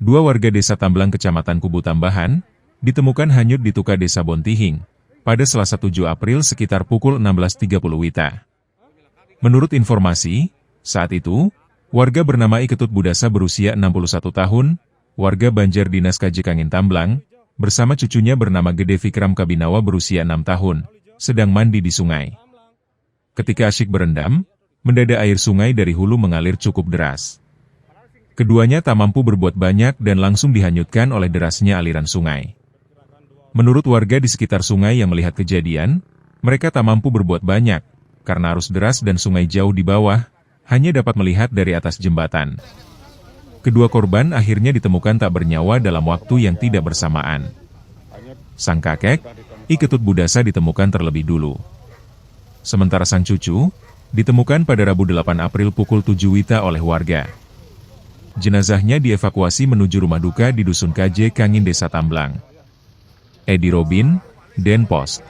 Dua warga desa Tamblang Kecamatan Kubu Tambahan, ditemukan hanyut di Tuka Desa Bontihing, pada Selasa 7 April sekitar pukul 16.30 WITA. Menurut informasi, saat itu, warga bernama Iketut Budasa berusia 61 tahun, warga Banjar Dinas Kajekangin Tamblang, bersama cucunya bernama Gede Fikram Kabinawa berusia 6 tahun, sedang mandi di sungai. Ketika asyik berendam, mendadak air sungai dari hulu mengalir cukup deras. Keduanya tak mampu berbuat banyak dan langsung dihanyutkan oleh derasnya aliran sungai. Menurut warga di sekitar sungai yang melihat kejadian, mereka tak mampu berbuat banyak, karena arus deras dan sungai jauh di bawah, hanya dapat melihat dari atas jembatan. Kedua korban akhirnya ditemukan tak bernyawa dalam waktu yang tidak bersamaan. Sang kakek, Iketut Budasa ditemukan terlebih dulu. Sementara sang cucu, ditemukan pada Rabu 8 April pukul 7 WITA oleh warga. Jenazahnya dievakuasi menuju rumah duka di Dusun Kajekangin Desa Tamblang. Edi Robin, Denpost.